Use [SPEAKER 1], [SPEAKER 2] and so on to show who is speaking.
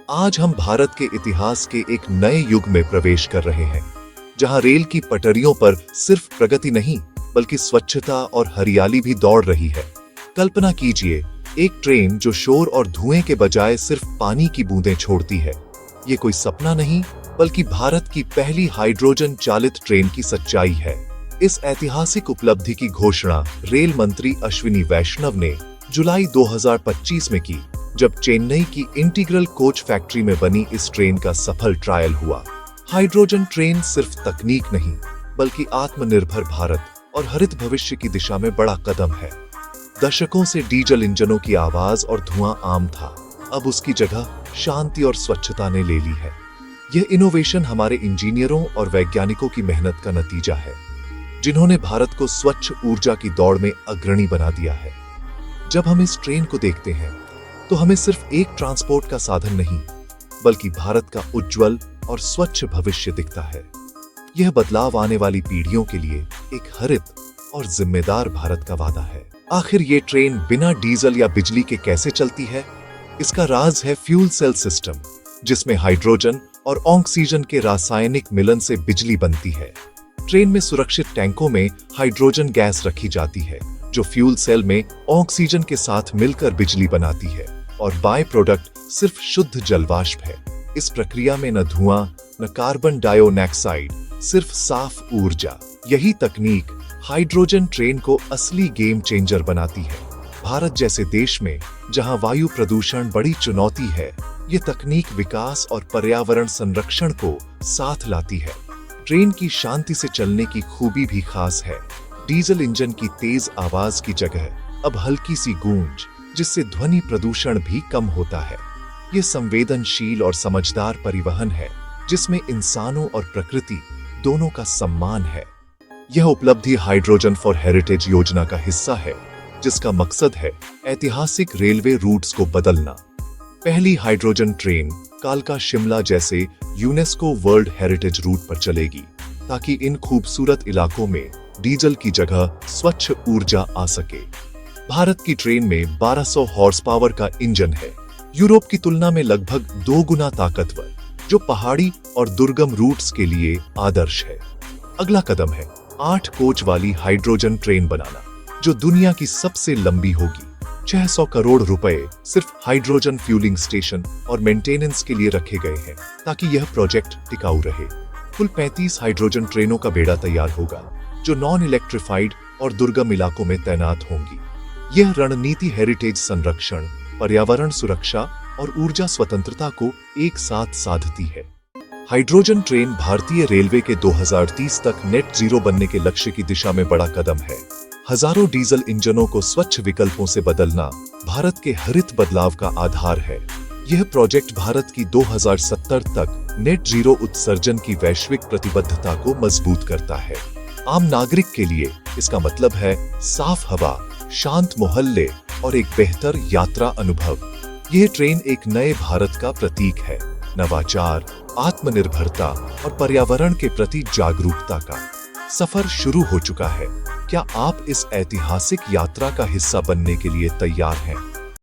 [SPEAKER 1] आज हम भारत के इतिहास के एक नए युग में प्रवेश कर रहे हैं, जहां रेल की पटरियों पर सिर्फ प्रगति नहीं बल्कि स्वच्छता और हरियाली भी दौड़ रही है। कल्पना कीजिए, एक ट्रेन जो शोर और धुएं के बजाय सिर्फ पानी की बूंदें छोड़ती है। ये कोई सपना नहीं बल्कि भारत की पहली हाइड्रोजन चालित ट्रेन की सच्चाई है। इस ऐतिहासिक उपलब्धि की घोषणा रेल मंत्री अश्विनी वैष्णव ने जुलाई 2025 में की, जब चेन्नई की इंटीग्रल कोच फैक्ट्री में बनी इस ट्रेन का सफल ट्रायल हुआ। हाइड्रोजन ट्रेन सिर्फ तकनीक नहीं बल्कि आत्मनिर्भर भारत और हरित भविष्य की दिशा में बड़ा कदम है। दशकों से डीजल इंजनों की आवाज और धुआं आम था, अब उसकी जगह शांति और स्वच्छता ने ले ली है। यह इनोवेशन हमारे इंजीनियरों और वैज्ञानिकों की मेहनत का नतीजा है, जिन्होंने भारत को स्वच्छ ऊर्जा की दौड़ में अग्रणी बना दिया है। जब हम इस ट्रेन को देखते हैं तो हमें सिर्फ एक ट्रांसपोर्ट का साधन नहीं बल्कि भारत का उज्जवल और स्वच्छ भविष्य दिखता है। यह बदलाव आने वाली पीढ़ियों के लिए एक हरित और जिम्मेदार भारत का वादा है। आखिर ये ट्रेन बिना डीजल या बिजली के कैसे चलती है? इसका राज है फ्यूल सेल सिस्टम, जिसमें हाइड्रोजन और ऑक्सीजन के रासायनिक मिलन से बिजली बनती है। ट्रेन में सुरक्षित टैंकों में हाइड्रोजन गैस रखी जाती है, जो फ्यूल सेल में ऑक्सीजन के साथ मिलकर बिजली बनाती है, और बाय प्रोडक्ट सिर्फ शुद्ध जलवाष्प है। इस प्रक्रिया में न धुआं न कार्बन डाइऑक्साइड, सिर्फ साफ ऊर्जा। यही तकनीक हाइड्रोजन ट्रेन को असली गेम चेंजर बनाती है। भारत जैसे देश में जहां वायु प्रदूषण बड़ी चुनौती है, ये तकनीक विकास और पर्यावरण संरक्षण को साथ लाती है। ट्रेन की शांति से चलने की खूबी भी खास है। डीजल इंजन की तेज आवाज की जगह अब हल्की सी गूंज, जिससे ध्वनि प्रदूषण भी कम होता है। ये संवेदनशील और समझदार परिवहन है, जिसमें इंसानों और प्रकृति दोनों का सम्मान है। यह उपलब्धि हाइड्रोजन फॉर हेरिटेज योजना का हिस्सा है, जिसका मकसद है ऐतिहासिक रेलवे रूट्स को बदलना। पहली हाइड्रोजन ट्रेन कालका शिमला जैसे यूनेस्को वर्ल्ड हेरिटेज रूट पर चलेगी, ताकि इन खूबसूरत इलाकों में डीजल की जगह स्वच्छ ऊर्जा आ सके। भारत की ट्रेन में 1200 हॉर्स पावर का इंजन है, यूरोप की तुलना में लगभग 2 गुना ताकतवर, जो पहाड़ी और दुर्गम रूट्स के लिए आदर्श है। अगला कदम है 8 कोच वाली हाइड्रोजन ट्रेन बनाना, जो दुनिया की सबसे लंबी होगी। 600 करोड़ रुपए सिर्फ हाइड्रोजन फ्यूलिंग स्टेशन और मेंटेनेंस के लिए रखे गए हैं, ताकि यह प्रोजेक्ट टिकाऊ रहे। कुल 35 हाइड्रोजन ट्रेनों का बेड़ा तैयार होगा, जो नॉन इलेक्ट्रिफाइड और दुर्गम इलाकों में तैनात होंगी। यह रणनीति हेरिटेज संरक्षण, पर्यावरण सुरक्षा और ऊर्जा स्वतंत्रता को एक साथ साधती है। हाइड्रोजन ट्रेन भारतीय रेलवे के 2030 तक नेट जीरो बनने के लक्ष्य की दिशा में बड़ा कदम है। हजारों डीजल इंजनों को स्वच्छ विकल्पों से बदलना भारत के हरित बदलाव का आधार है। यह प्रोजेक्ट भारत की 2070 तक नेट जीरो उत्सर्जन की वैश्विक प्रतिबद्धता को मजबूत करता है। आम नागरिक के लिए इसका मतलब है साफ हवा, शांत मोहल्ले और एक बेहतर यात्रा अनुभव। यह ट्रेन एक नए भारत का प्रतीक है, नवाचार, आत्मनिर्भरता और पर्यावरण के प्रति जागरूकता का सफर शुरू हो चुका है। क्या आप इस ऐतिहासिक यात्रा का हिस्सा बनने के लिए तैयार हैं?